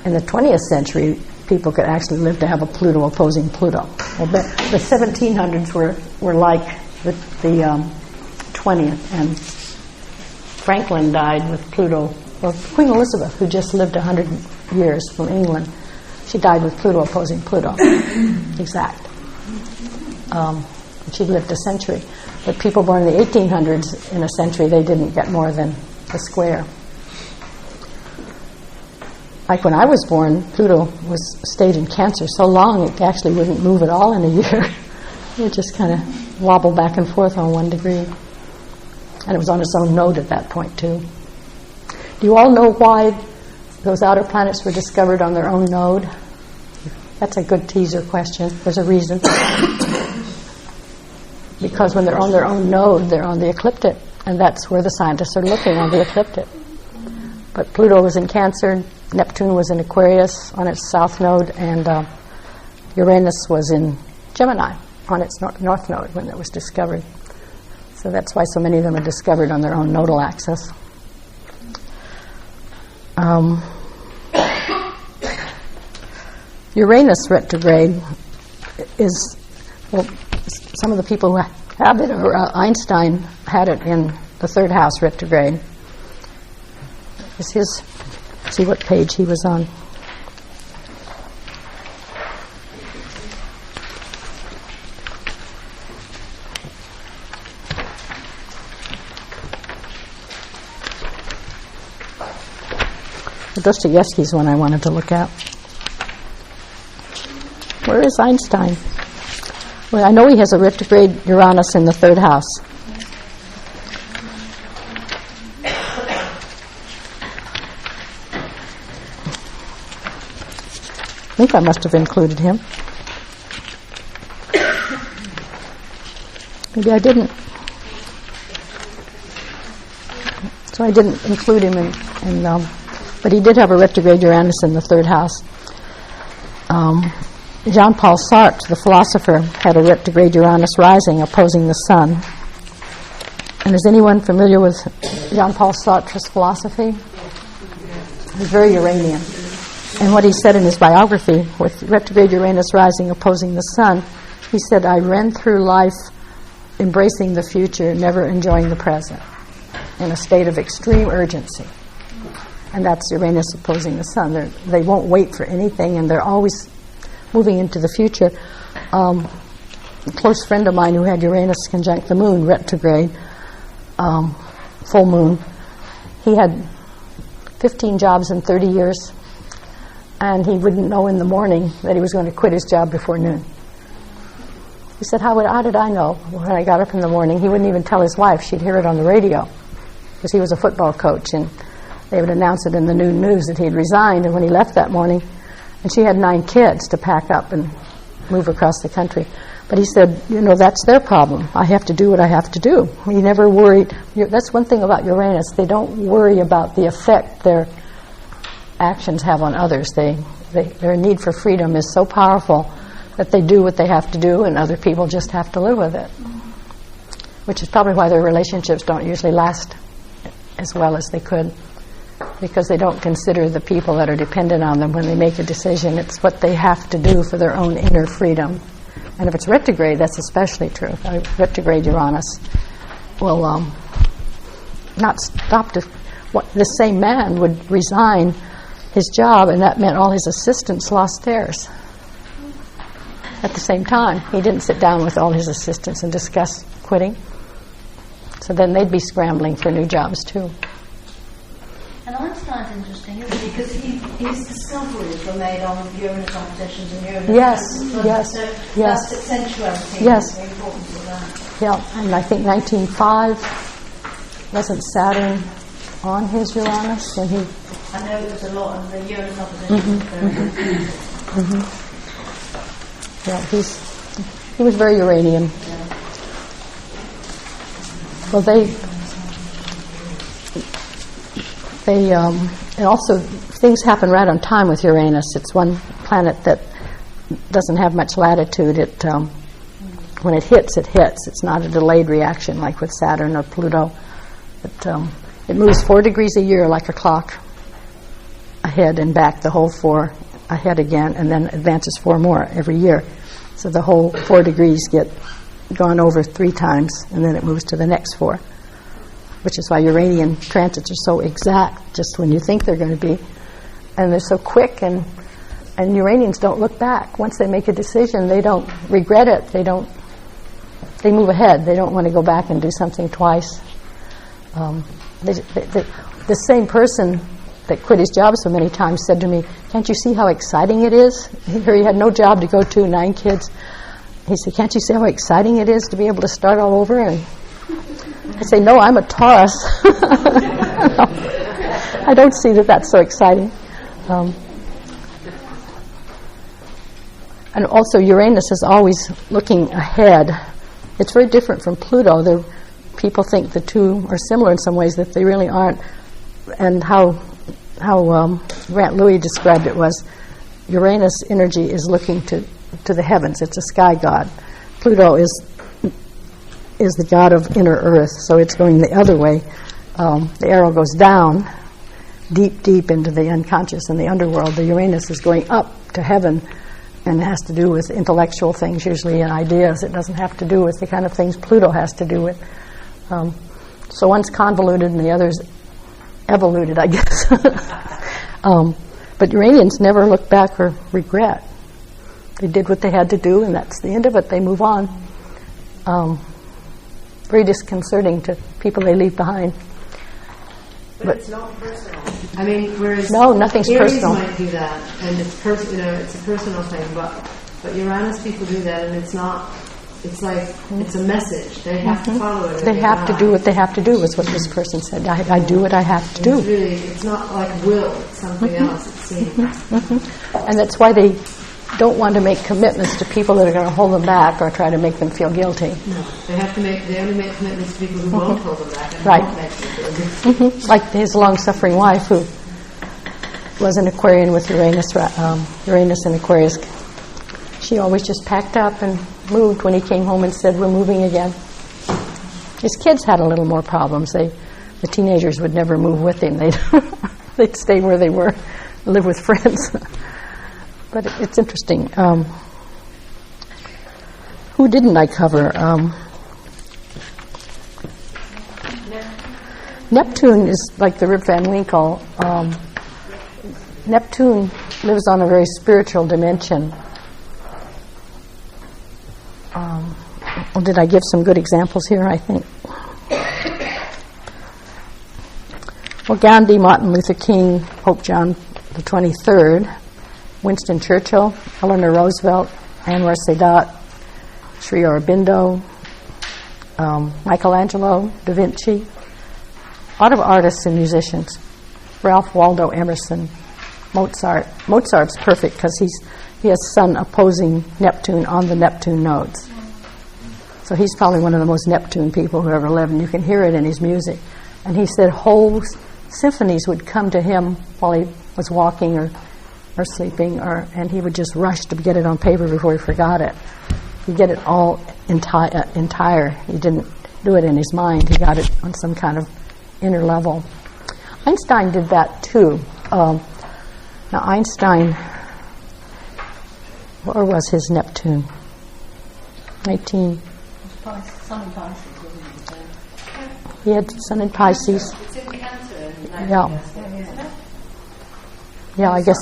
In the 20th century, people could actually live to have a Pluto opposing Pluto. Well, the 1700s were like the 20th, and Franklin died with Pluto, or Queen Elizabeth, who just lived 100 years from England, she died with Pluto opposing Pluto. Exact. She lived a century. But people born in the 1800s, in a century, they didn't get more than a square. Like when I was born, Pluto stayed in Cancer so long it actually wouldn't move at all in a year. It would just kind of wobble back and forth on 1 degree. And it was on its own node at that point, too. Do you all know why those outer planets were discovered on their own node? That's a good teaser question. There's a reason. Because when they're on their own node, they're on the ecliptic, and that's where the scientists are looking, on the ecliptic. But Pluto was in Cancer, Neptune was in Aquarius on its south node, and Uranus was in Gemini on its north node when it was discovered. So that's why so many of them are discovered on their own nodal axis. Uranus retrograde is, well, some of the people who have it, or Einstein had it in the third house retrograde. Is his, see what page he was on. Dostoevsky's one I wanted to look at. Where is Einstein? Well, I know he has a retrograde Uranus in the third house. I think I must have included him. Maybe I didn't. So I didn't include him in but he did have a retrograde Uranus in the third house. Jean-Paul Sartre, the philosopher, had a retrograde Uranus rising opposing the sun. And is anyone familiar with Jean-Paul Sartre's philosophy? He's very Uranian. And what he said in his biography, with retrograde Uranus rising opposing the sun, he said, I ran through life embracing the future, never enjoying the present, in a state of extreme urgency. And that's Uranus opposing the sun. They won't wait for anything, and they're always moving into the future. A close friend of mine who had Uranus conjunct the moon, retrograde, full moon, he had 15 jobs in 30 years, and he wouldn't know in the morning that he was going to quit his job before noon. He said, how did I know? When I got up in the morning, he wouldn't even tell his wife. She'd hear it on the radio, because he was a football coach, and they would announce it in the noon news that he had resigned. And when he left that morning, and she had 9 kids to pack up and move across the country. But he said, that's their problem. I have to do what I have to do. He never worried. That's one thing about Uranus. They don't worry about the effect their actions have on others. Their need for freedom is so powerful that they do what they have to do, and other people just have to live with it. Which is probably why their relationships don't usually last as well as they could, because they don't consider the people that are dependent on them when they make a decision. It's what they have to do for their own inner freedom. And if it's retrograde, that's especially true. Retrograde Uranus will not stop to the same man would resign his job, and that meant all his assistants lost theirs. At the same time, he didn't sit down with all his assistants and discuss quitting. So then they'd be scrambling for new jobs too. And Einstein's interesting, isn't he? Because his discoveries were made on Uranus oppositions and Uranus. Yes. That's accentuating Yes. the importance of that. Yeah, and I think 1905 wasn't Saturn on his Uranus, and he. I know there was a lot of the Uranus opposition. Yeah, he was very Uranian. Well, and also things happen right on time with Uranus. It's one planet that doesn't have much latitude. When it hits, it hits. It's not a delayed reaction like with Saturn or Pluto. It moves 4 degrees a year like a clock, ahead and back, the whole 4 ahead again, and then advances 4 more every year. So the whole 4 degrees get gone over 3 times, and then it moves to the next 4, which is why Uranian transits are so exact, just when you think they're going to be. And they're so quick, and Uranians don't look back. Once they make a decision, they don't regret it. They move ahead. They don't want to go back and do something twice. The same person that quit his job so many times said to me, "Can't you see how exciting it is?" Here he had no job to go to, 9 kids. He said, "Can't you see how exciting it is to be able to start all over?" And I say, "No, I'm a Taurus." I don't see that that's so exciting. And also Uranus is always looking ahead. It's very different from Pluto. People think the two are similar in some ways that they really aren't. And how Grant Louis described it was, Uranus energy is looking to the heavens. It's a sky god. Pluto is the god of inner earth, so it's going the other way. The arrow goes down, deep into the unconscious and the underworld. The Uranus is going up to heaven, and it has to do with intellectual things usually and ideas. It doesn't have to do with the kind of things Pluto has to do with. So one's convoluted and the other's evoluted, I guess. But Uranians never look back or regret. They did what they had to do, and that's the end of it. They move on. Very disconcerting to people they leave behind. But it's not personal. I mean, whereas no, nothing's Aries personal. might do that, and it's it's a personal thing. But Uranus people do that, and it's not. It's like it's a message. They have to follow it. They have to do what they have to do. Is what this person said. I do what I have to do. It's not like will. It's something else. It seems. And that's why they don't want to make commitments to people that are going to hold them back or try to make them feel guilty. No, they only make commitments to people who won't hold them back and right. won't make them feel guilty. Like his long-suffering wife, who was an Aquarian with Uranus and Aquarius. She always just packed up and moved when he came home and said, "We're moving again." His kids had a little more problems. The teenagers would never move with him. They'd stay where they were, live with friends. But it's interesting. Who didn't I cover? Neptune is like the Rip Van Winkle. Neptune lives on a very spiritual dimension. Well, did I give some good examples here, I think? Well, Gandhi, Martin Luther King, Pope John the 23rd, Winston Churchill, Eleanor Roosevelt, Anwar Sadat, Sri Aurobindo, Michelangelo, Da Vinci, a lot of artists and musicians, Ralph Waldo Emerson, Mozart. Mozart's perfect because he has Sun opposing Neptune on the Neptune nodes. So he's probably one of the most Neptune people who ever lived, and you can hear it in his music. And he said whole symphonies would come to him while he was walking or sleeping, and he would just rush to get it on paper before he forgot it. He'd get it all entire. He didn't do it in his mind. He got it on some kind of inner level. Einstein did that too. Now Einstein, where was his Neptune? 19. Sun in Pisces, wasn't it? He had Sun in Pisces. It's in Cancer, and Yeah, I guess.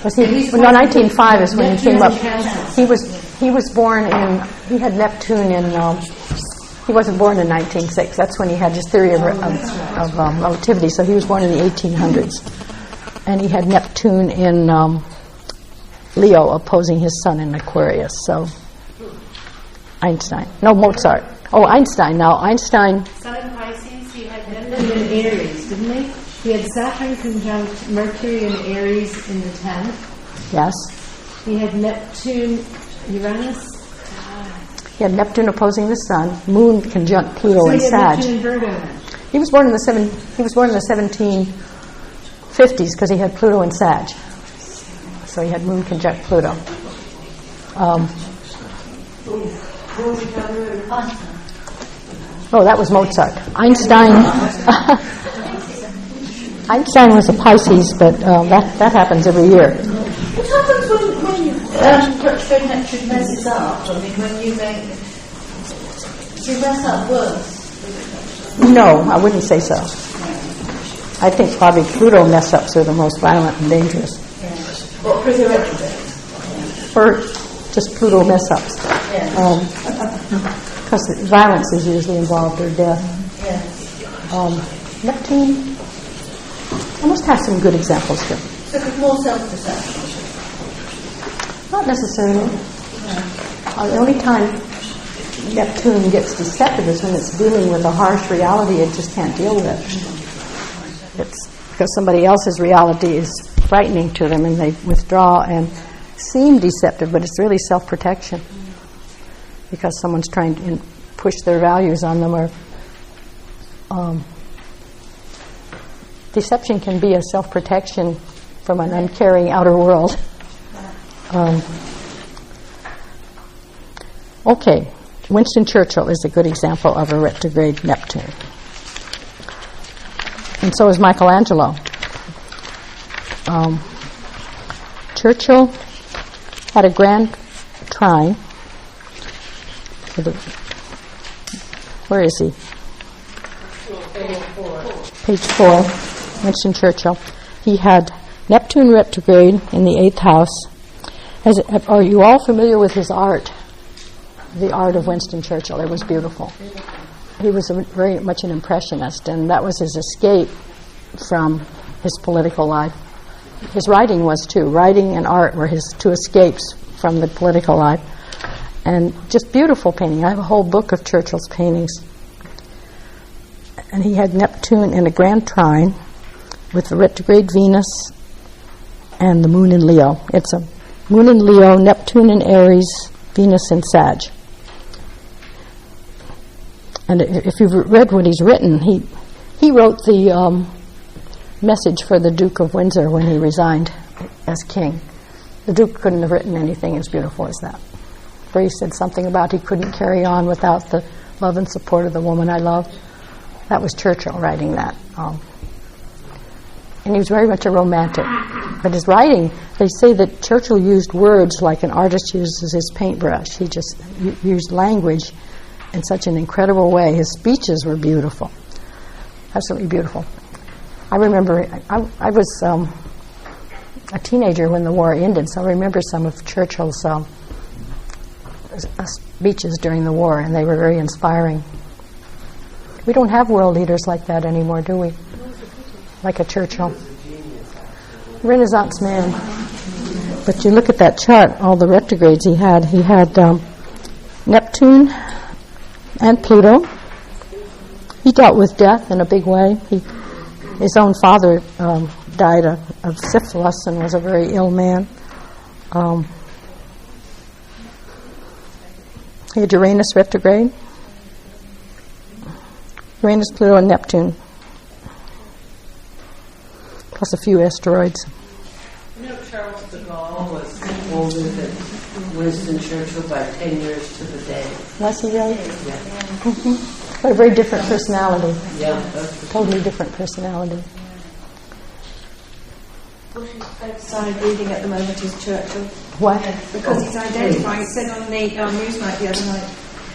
Was he? No, 1905 is when he came up. He was born in. He had Neptune in. He wasn't born in 1906. That's when he had his theory of relativity. So he was born in the 1800s, and he had Neptune in Leo opposing his sun in Aquarius. So Einstein. No, Mozart. Oh, Einstein. Now Einstein. Sun in Pisces. He had Neptune in Aries, didn't he? He had Saturn conjunct Mercury in Aries in the 10th. Yes. He had Neptune, Uranus. He had Neptune opposing the Sun, Moon conjunct Pluto So and he had Sag. Neptune in Virgo then. He was born in the 1750s because he had Pluto and Sag. So he had Moon conjunct Pluto. Oh, that was Mozart. Einstein was a Pisces, but that happens every year. What happens when retrograde Neptune messes up? I mean, when you mess up worse? No, I wouldn't say so. I think probably Pluto mess-ups are the most violent and dangerous. Yeah. What, for the retrograde? Or just Pluto mess-ups. Yeah. Because violence is usually involved, or death. Yeah. Neptune, I must have some good examples here. So it's more self-deception? Not necessarily. No. The only time Neptune gets deceptive is when it's dealing with a harsh reality it just can't deal with. It's because somebody else's reality is frightening to them and they withdraw and seem deceptive, but it's really self-protection because someone's trying to push their values on them. Or deception can be a self-protection from an uncaring outer world. Okay, Winston Churchill is a good example of a retrograde Neptune. And so is Michelangelo. Churchill had a grand trine. Where is he? Page 4. Winston Churchill. He had Neptune retrograde in the 8th house. Are you all familiar with his art? The art of Winston Churchill. It was beautiful. He was very much an impressionist, and that was his escape from his political life. His writing was too. Writing and art were his two escapes from the political life. And just beautiful painting. I have a whole book of Churchill's paintings. And he had Neptune in a grand trine with the retrograde Venus and the moon in Leo. It's a moon in Leo, Neptune in Aries, Venus in Sag. And if you've read what he's written, he wrote the message for the Duke of Windsor when he resigned as king. The Duke couldn't have written anything as beautiful as that. Where he said something about he couldn't carry on without the love and support of the woman I love. That was Churchill writing that. And he was very much a romantic. But his writing, they say that Churchill used words like an artist uses his paintbrush. He just used language in such an incredible way. His speeches were beautiful. Absolutely beautiful. I remember, I was a teenager when the war ended, so I remember some of Churchill's speeches during the war, and they were very inspiring. We don't have world leaders like that anymore, do we? Like a Churchill. Renaissance man. But you look at that chart, all the retrogrades he had. He had Neptune and Pluto. He dealt with death in a big way. His own father died of syphilis and was a very ill man. He had Uranus retrograde. Uranus, Pluto, and Neptune. Plus a few asteroids. You know, Charles de Gaulle was older than Winston Churchill by 10 years to the day. Was he really? Yeah. Mm-hmm. But a very different personality. Yeah. Totally different personality. What is bedside reading at the moment is Churchill. What? Because he's identifying, it said on the Newsnight the other night,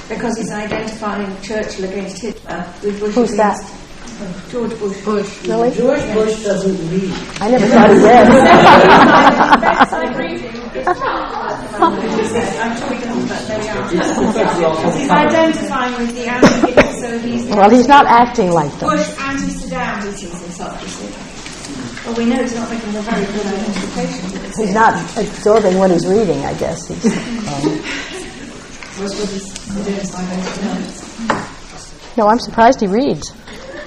because he's identifying Churchill against Hitler with Bush Who's that? against George Bush. Really? George Bush doesn't read. I never thought he did. Bedside reading is I'm sure we can, but there we are. He's identifying with the anti, so he's Well, he's not acting like them. Bush anti-Saddam meetings and such, you see. Well, we know he's not making a very good identification. He's not absorbing what he's reading, I guess. He's, no, I'm surprised he reads.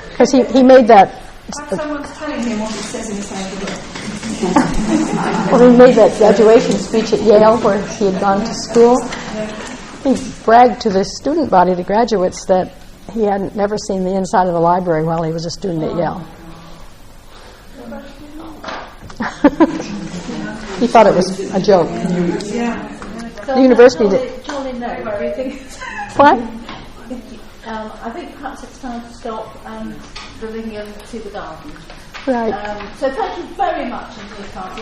Because he made that... Someone's telling him what it says inside the book. Well, he made that graduation speech at Yale where he had gone to school. He bragged to the student body, the graduates, that he hadn't never seen the inside of the library while he was a student at Yale. He thought it was a joke. The university did. Jolly no, what do you think? What? I think perhaps it's time to stop and bring you to the garden. Right. So thank you very much indeed, Carter.